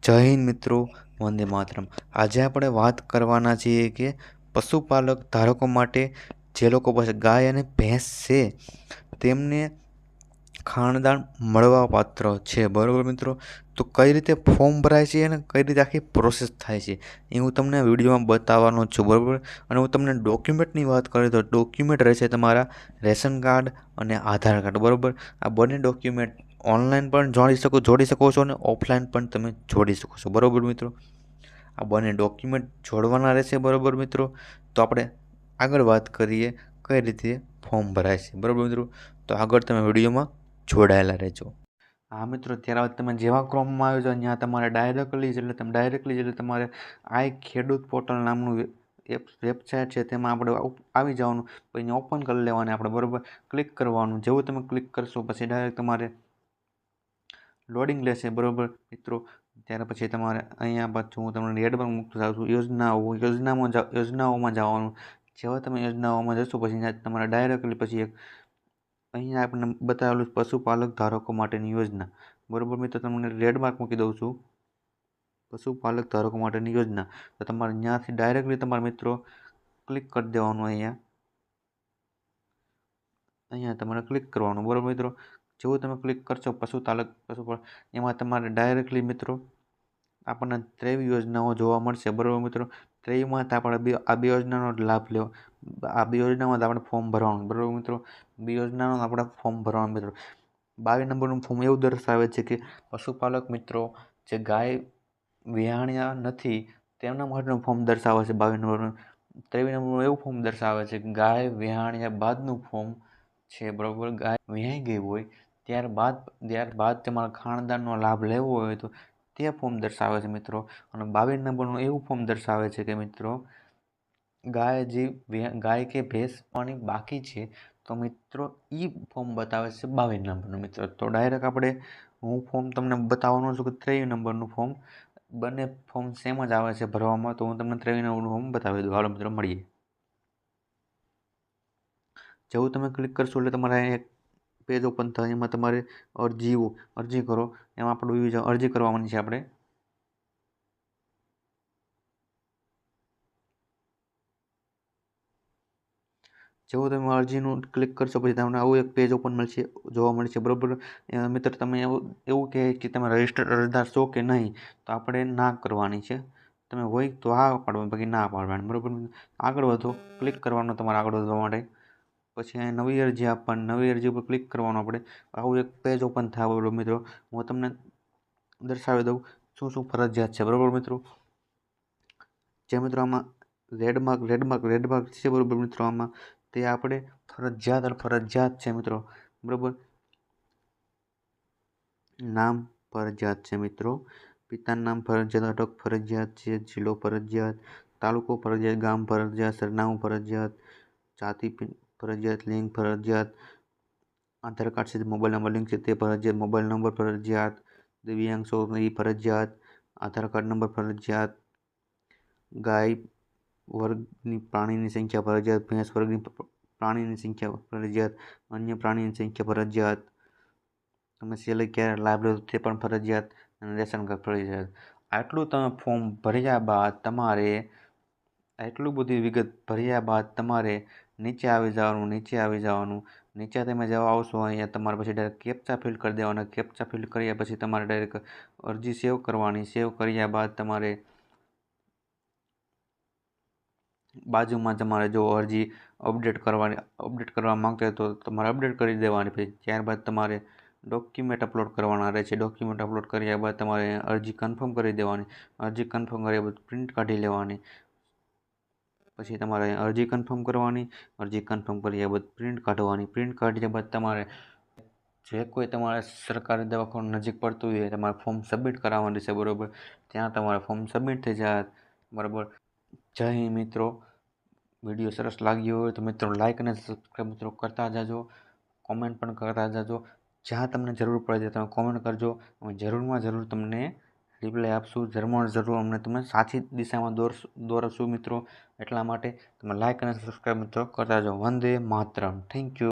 જય હિન્દ મિત્રો, વંદે માતરમ। આજે આપણે વાત કરવાના છીએ કે પશુપાલક ધારકો માટે જે લોકો પાસે ગાય અને ભેંસ છે તેમને ખાણદાન મળવા પાત્ર છે, બરાબર મિત્રો। તો કઈ રીતે ફોર્મ ભરાય છે અને કઈ રીતે આખી પ્રોસેસ થાય છે એ હું તમને વિડીયોમાં બતાવવાનો છું, બરાબર। અને હું તમને ડોક્યુમેન્ટની વાત કરું તો ડોક્યુમેન્ટ રહેશે તમારા રેશન કાર્ડ અને આધાર કાર્ડ, બરાબર। આ બંને ડોક્યુમેન્ટ ઓનલાઈન પણ જોડી શકો છો અને ઓફલાઈન પણ તમે જોડી શકો છો, બરાબર મિત્રો। આ બંને ડોક્યુમેન્ટ જોડવાના રહેશે, બરાબર મિત્રો। તો આપણે આગળ વાત કરીએ કઈ રીતે ફોર્મ ભરાય છે, બરાબર મિત્રો। તો આગળ તમે વિડીયોમાં જોડાયેલા રહેજો। હા મિત્રો, ત્યારબાદ તમે જેવા ક્રોમમાં આવ્યો છો ત્યાં તમારે ડાયરેક્ટલી તમારે આ ખેડૂત પોર્ટલ નામનું વેબસાઇટ છે તેમાં આપણે આવી જવાનું, પછી ઓપન કરી લેવાની આપણે, બરાબર। ક્લિક કરવાનું, જેવું તમે ક્લિક કરશો પછી ડાયરેક્ટ તમારે લોડિંગ લેશે, બરાબર મિત્રો। ત્યાર પછી તમારે અહીંયા પાછું હું તમને એડમાં મૂકતો જાઉં છું, યોજનાઓમાં જવાનું। જેવા તમે યોજનાઓમાં જશો પછી તમારે ડાયરેક્ટલી પછી અહીંયા આપણને બતાવેલું પશુપાલક ધારકો માટેની યોજના, બરાબર મિત્રો। તમને રેડ માર્ક મૂકી દઉં છું, પશુપાલક ધારકો માટેની યોજના। તો તમારે ત્યાંથી ડાયરેક્ટલી તમારા મિત્રો ક્લિક કરી દેવાનું, અહીંયા તમારે ક્લિક કરવાનું, બરાબર મિત્રો। જેવું તમે ક્લિક કરશો પશુપાલક એમાં તમારે ડાયરેક્ટલી મિત્રો આપણને 23 યોજનાઓ જોવા મળશે, બરાબર મિત્રો। 23માં આપણે આ બે યોજનાનો લાભ લેવો, આ બે યોજનામાં આપણે ફોર્મ ભરવાનું, બરાબર મિત્રો। બે યોજનાનો આપણે ફોર્મ ભરવાનું મિત્રો। 22 નંબરનું ફોર્મ એવું દર્શાવે છે કે પશુપાલક મિત્રો જે ગાય વિહાણ્યા નથી તેમના માટેનું ફોર્મ દર્શાવે છે 22 નંબરનું। 23 નંબરનું એવું ફોર્મ દર્શાવે છે કે ગાય વિહાણ્યા બાદનું ફોર્મ છે, બરાબર। ગાય વિહાઈ ગઈ હોય ત્યારબાદ તમારા ખાનદાનનો લાભ લેવો હોય તો તે ફોર્મ દર્શાવે છે મિત્રો। અને 22 નંબરનું એવું ફોર્મ દર્શાવે છે કે મિત્રો ગાય કે ભેંસ પાણી બાકી છે તો મિત્રો એ ફોર્મ બતાવે છે 22 નંબરનું મિત્રો। તો ડાયરેક્ટ હું ફોર્મ તમને બતાવવાનો છું કે 23 નંબરનું ફોર્મ, બંને ફોર્મ સેમ જ આવે છે ભરવામાં, તો હું તમને 23 નંબરનું ફોર્મ બતાવી દઉં, હાલો મિત્રો મળીએ। જેવું તમે ક્લિક કરશો એટલે તમારે એક પેજ ઓપન થાય, એમાં તમારે અરજી કરો, એમાં આપણે અરજી કરવાની છે આપણે। જેવું તમે અરજીનું ક્લિક કરશો પછી તમને આવું એક પેજ ઓપન જોવા મળશે, બરાબર મિત્ર। તમે એવું કે તમે રજિસ્ટર્ડ અરજદાર છો કે નહીં, તો આપણે ના કરવાની છે, તમે હોય તો હા પાડવાનું, બાકી ના પાડવાની, બરાબર। આગળ વધો, ક્લિક કરવાનું તમારે આગળ વધવા માટે, પછી અહીં નવી અરજી આપવાની, નવી અરજી ઉપર ક્લિક કરવાનું આપણે, આવું એક પેજ ઓપન થાય, બરાબર મિત્રો। હું તમને દર્શાવી દઉં શું ફરજિયાત છે, બરાબર મિત્રો। જે મિત્રો આમાં રેડ માર્ક છે, બરાબર મિત્રો, આમાં તે આપણે ફરજિયાત છે મિત્રો, બરાબર। નામ ફરજિયાત છે મિત્રો, પિતાનું નામ ફરજિયાત, અટક ફરજિયાત છે, જિલ્લો ફરજિયાત, તાલુકો ફરજિયાત, ગામ ફરજિયાત, સરનામું ફરજિયાત, જાતિ ફરજિયાત, લિંગ ફરજિયાત, આધાર કાર્ડ છે મોબાઈલ નંબર લિંક છે તે ફરજિયાત, મોબાઈલ નંબર ફરજિયાત, દિવ્યાંગ છો એ ફરજિયાત, આધાર કાર્ડ નંબર ફરજિયાત, ગાય વર્ગની પ્રાણીની સંખ્યા ફરજિયાત, ભેંસ વર્ગની પ્રાણીની સંખ્યા ફરજિયાત, અન્ય પ્રાણીની સંખ્યા ફરજિયાત, તમે છેલ્લે ક્યારે લાભ લો તે પણ ફરજિયાત, અને રેશન કાર્ડ ફરજિયાત। આટલું તમે ફોર્મ ભર્યા બાદ આટલું બધી વિગત ભર્યા બાદ તમારે નીચે આવી જવાનું। નીચે તમે જવા આવશો અહીંયા તમારે પછી ડાયરેક્ટ કેપ્ચા ફિલ કરી દેવાના, કેપ્ચા ફિલ કર્યા પછી તમારે ડાયરેક્ટ અરજી સેવ કરવાની, સેવ કર્યા બાદ તમારે બાજુમાં તમારે જો અરજી અપડેટ કરવા માંગતા હોય તો તમારે અપડેટ કરી દેવાની, પછી ત્યારબાદ તમારે ડોક્યુમેન્ટ અપલોડ કરવાના રહેશે। ડોક્યુમેન્ટ અપલોડ કર્યા બાદ તમારે અરજી કન્ફર્મ કરી દેવાની, અરજી કન્ફર્મ કર્યા બાદ પ્રિન્ટ કાઢી લેવાની, પછી તમારે અરજી કન્ફર્મ કરવાની, અરજી કન્ફર્મ કર્યા બાદ પ્રિન્ટ કાઢવાની, પ્રિન્ટ કાઢ્યા બાદ તમારે જે કોઈ તમારે સરકારી દવાખાનું નજીક પડતું હોય તમારે ફોર્મ સબમિટ કરાવવાનું રહેશે, બરાબર। ત્યાં તમારે ફોર્મ સબમિટ થઈ જાય, બરાબર। જય હિન્દ મિત્રો, વિડીયો સરસ લાગ્યો હોય તો મિત્રો લાઈક અને સબસ્ક્રાઈબ મિત્રો કરતા જજો, કોમેન્ટ પણ કરતા જજો, જ્યાં તમને જરૂર પડે તમે કોમેન્ટ કરજો, અમે જરૂરમાં જરૂર તમને રિપ્લાય આપશું, જરૂરમાં જરૂર અમને તમે સાચી દિશામાં દોરશું મિત્રો। એટલા માટે તમે લાઈક અને સબસ્ક્રાઈબ મિત્રો કરતા જાઓ। Vande Mataram, thank you.